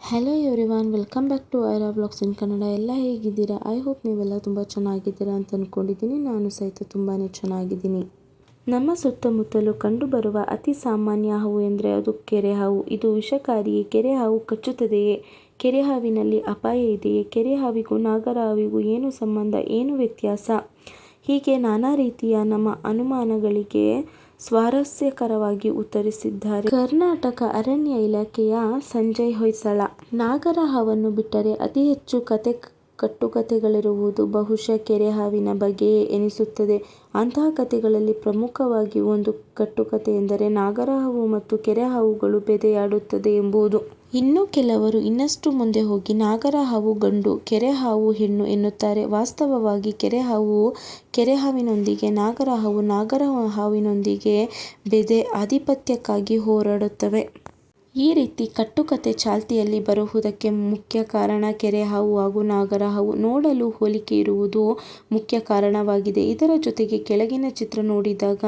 Hello everyone, welcome back to Aira vlogs in Kannada. ಎಲ್ಲ ಹೇಗಿದ್ದೀರಾ? I hope ನೀವೆಲ್ಲ ತುಂಬ ಚೆನ್ನಾಗಿದ್ದೀರಾ ಅಂತ ಅಂದ್ಕೊಂಡಿದ್ದೀನಿ. ನಾನು ಸಹಿತ ತುಂಬಾ ಚೆನ್ನಾಗಿದ್ದೀನಿ. ನಮ್ಮ ಸುತ್ತಮುತ್ತಲೂ ಕಂಡುಬರುವ ಅತಿ ಸಾಮಾನ್ಯ ಹಾವು ಎಂದರೆ ಅದು ಕೆರೆ ಹಾವು. ಇದು ವಿಷಕಾರಿಯೇ? ಕೆರೆ ಹಾವು ಕಚ್ಚುತ್ತದೆಯೇ? ಕೆರೆ ಹಾವಿನಲ್ಲಿ ಅಪಾಯ ಇದೆಯೇ? ಕೆರೆ ಹಾವಿಗೂ ನಾಗರ ಹಾವಿಗೂ ಏನು ಸಂಬಂಧ? ಏನು ವ್ಯತ್ಯಾಸ? ಹೀಗೆ ನಾನಾ ರೀತಿಯ ನಮ್ಮ ಅನುಮಾನಗಳಿಗೆ ಸ್ವಾರಸ್ಯಕರವಾಗಿ ಉತ್ತರಿಸಿದ್ದಾರೆ ಕರ್ನಾಟಕ ಅರಣ್ಯ ಇಲಾಖೆಯ ಸಂಜಯ್ ಹೊಯ್ಸಳ. ನಾಗರ ಹಾವನ್ನು ಬಿಟ್ಟರೆ ಅತಿ ಹೆಚ್ಚು ಕಟ್ಟುಕತೆಗಳಿರುವುದು ಬಹುಶಃ ಕೆರೆ ಹಾವಿನ ಬಗ್ಗೆಯೇ ಎನಿಸುತ್ತದೆ. ಅಂತಹ ಕತೆಗಳಲ್ಲಿ ಪ್ರಮುಖವಾಗಿ ಒಂದು ಕಟ್ಟುಕತೆ ಎಂದರೆ ನಾಗರ ಹಾವು ಮತ್ತು ಕೆರೆ ಹಾವುಗಳು ಬೇಟೆಯಾಡುತ್ತದೆ ಎಂಬುದು. ಇನ್ನು ಕೆಲವರು ಇನ್ನಷ್ಟು ಮುಂದೆ ಹೋಗಿ ನಾಗರ ಹಾವು ಗಂಡು, ಕೆರೆ ಹಾವು ಹೆಣ್ಣು ಎನ್ನುತ್ತಾರೆ. ವಾಸ್ತವವಾಗಿ ಕೆರೆ ಹಾವು ಕೆರೆ ಹಾವಿನೊಂದಿಗೆ, ನಾಗರ ಹಾವು ನಾಗರ ಹಾವಿನೊಂದಿಗೆ ಬೆದೆ ಆಧಿಪತ್ಯಕ್ಕಾಗಿ ಹೋರಾಡುತ್ತವೆ. ಈ ರೀತಿ ಕಟ್ಟುಕತೆ ಚಾಲ್ತಿಯಲ್ಲಿ ಬರುವುದಕ್ಕೆ ಮುಖ್ಯ ಕಾರಣ ಕೆರೆ ಹಾವು ಹಾಗೂ ನಾಗರ ಹಾವು ನೋಡಲು ಹೋಲಿಕೆ ಇರುವುದು ಮುಖ್ಯ ಕಾರಣವಾಗಿದೆ. ಇದರ ಜೊತೆಗೆ ಕೆಳಗಿನ ಚಿತ್ರ ನೋಡಿದಾಗ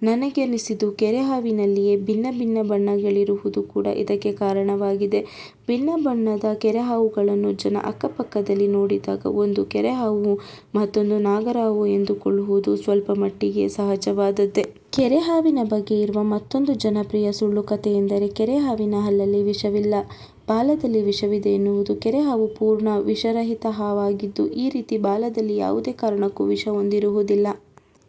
ನನಗನಿಸಿದ್ದು ಕೆರೆ ಹಾವಿನಲ್ಲಿಯೇ ಭಿನ್ನ ಭಿನ್ನ ಬಣ್ಣಗಳಿರುವುದು ಕೂಡ ಇದಕ್ಕೆ ಕಾರಣವಾಗಿದೆ. ಭಿನ್ನ ಬಣ್ಣದ ಕೆರೆ ಹಾವುಗಳನ್ನು ಜನ ಅಕ್ಕಪಕ್ಕದಲ್ಲಿ ನೋಡಿದಾಗ ಒಂದು ಕೆರೆ ಹಾವು ಮತ್ತೊಂದು ನಾಗರ ಹಾವು ಎಂದುಕೊಳ್ಳುವುದು ಸ್ವಲ್ಪ ಮಟ್ಟಿಗೆ ಸಹಜವಾದದ್ದೇ. ಕೆರೆ ಹಾವಿನ ಬಗ್ಗೆ ಇರುವ ಮತ್ತೊಂದು ಜನಪ್ರಿಯ ಸುಳ್ಳು ಕತೆ ಎಂದರೆ ಕೆರೆ ಹಾವಿನ ಹಲ್ಲಲ್ಲಿ ವಿಷವಿಲ್ಲ, ಬಾಲದಲ್ಲಿ ವಿಷವಿದೆ ಎನ್ನುವುದು. ಕೆರೆ ಹಾವು ಪೂರ್ಣ ವಿಷರಹಿತ ಹಾವಾಗಿದ್ದು ಈ ರೀತಿ ಬಾಲದಲ್ಲಿ ಯಾವುದೇ ಕಾರಣಕ್ಕೂ ವಿಷ ಹೊಂದಿರುವುದಿಲ್ಲ.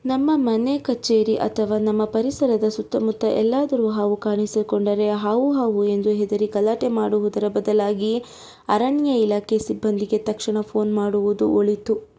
ನಮ್ಮ ಮನೆ, ಕಚೇರಿ ಅಥವಾ ನಮ್ಮ ಪರಿಸರದ ಸುತ್ತಮುತ್ತ ಎಲ್ಲಾದರೂ ಹಾವು ಕಾಣಿಸಿಕೊಂಡರೆ ಹಾವು ಹಾವು ಎಂದು ಹೆದರಿ ಗಲಾಟೆ ಮಾಡುವುದರ ಬದಲಾಗಿ ಅರಣ್ಯ ಇಲಾಖೆ ಸಿಬ್ಬಂದಿಗೆ ತಕ್ಷಣ ಫೋನ್ ಮಾಡುವುದು ಒಳಿತು.